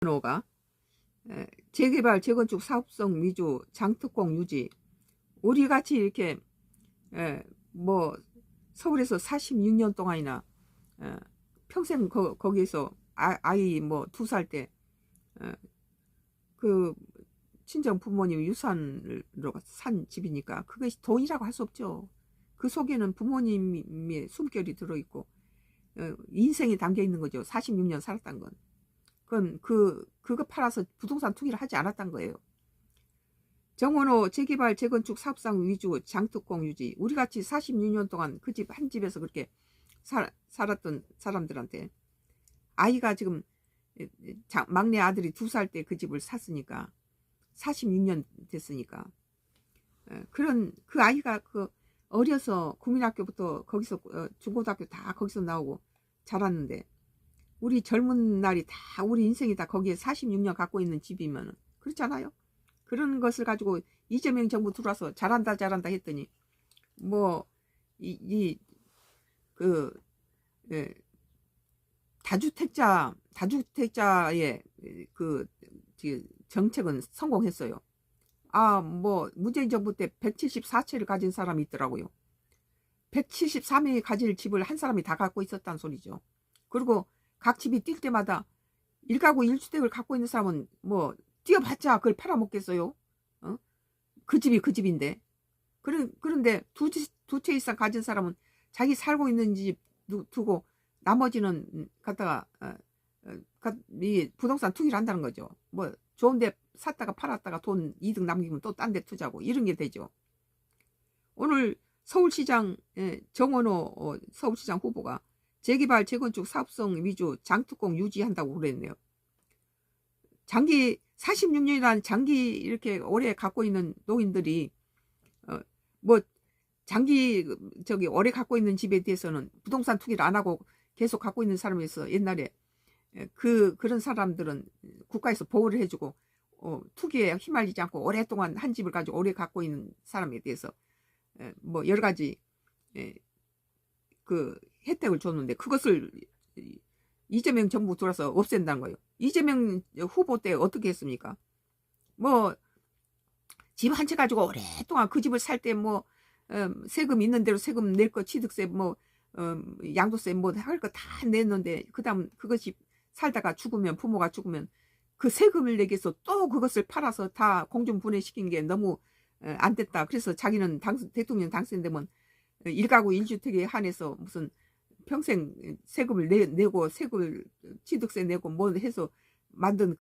정원호가 재개발 재건축 사업성 위주 장특공 유지, 우리같이 이렇게 뭐 서울에서 46년 동안이나 평생 거기에서 아이 뭐 2살 때 그 친정 부모님 유산으로 산 집이니까 그것이 돈이라고 할 수 없죠. 그 속에는 부모님의 숨결이 들어있고 인생이 담겨 있는 거죠. 46년 살았다는 건. 그건 그거 팔아서 부동산 투기를 하지 않았단 거예요. 정원호 재개발 재건축 사업상 위주 장특공 유지, 우리같이 46년 동안 그 집 한 집에서 그렇게 살았던 사람들한테 아이가 지금 막내 아들이 2살 때 그 집을 샀으니까 46년 됐으니까 그런 그 아이가 그 어려서 국민학교부터 거기서 중고등학교 다 거기서 나오고 자랐는데, 우리 젊은 날이 다 우리 인생이 다 거기에 46년 갖고 있는 집이면 그렇잖아요. 그런 것을 가지고 이재명 정부 들어와서 잘한다 했더니 뭐 다주택자의 그 정책은 성공했어요. 뭐 문재인 정부 때 174채를 가진 사람이 있더라고요. 173명이 가질 집을 한 사람이 다 갖고 있었다는 소리죠. 그리고 각 집이 뛸 때마다 1가구 1주택을 갖고 있는 사람은 뭐 뛰어봤자 그걸 팔아먹겠어요. 그 집이 그 집인데. 그런데 두 채 이상 가진 사람은 자기 살고 있는 집 두고 나머지는 갖다가 이 부동산 투기를 한다는 거죠. 뭐 좋은데 샀다가 팔았다가 돈 이득 남기면 또 딴 데 투자하고 이런 게 되죠. 오늘 서울시장 정원호 서울시장 후보가 재개발 재건축 사업성 위주 장특공 유지한다고 그랬네요. 46년이라는 장기 이렇게 오래 갖고 있는 노인들이 뭐 장기 오래 갖고 있는 집에 대해서는 부동산 투기를 안 하고 계속 갖고 있는 사람에서 옛날에 그런 사람들은 국가에서 보호를 해주고 투기에 휘말리지 않고 오랫동안 한 집을 가지고 오래 갖고 있는 사람에 대해서 뭐 여러 가지 그 혜택을 줬는데, 그것을 이재명 정부 들어서 없앤다는 거예요. 이재명 후보 때 어떻게 했습니까? 뭐 집 한 채 가지고 오랫동안 그 집을 살 때 뭐 세금 있는 대로 세금 낼 거, 취득세 뭐 양도세 뭐 할 거 다 냈는데, 그다음 그것이 살다가 죽으면, 부모가 죽으면 그 세금을 내기 위해서 또 그것을 팔아서 다 공중분해시킨 게 너무 안 됐다. 그래서 자기는 대통령 당선되면 1가구 1주택에 한해서 무슨 평생 세금을 내고 세금을 취득세 내고 뭐 해서 만든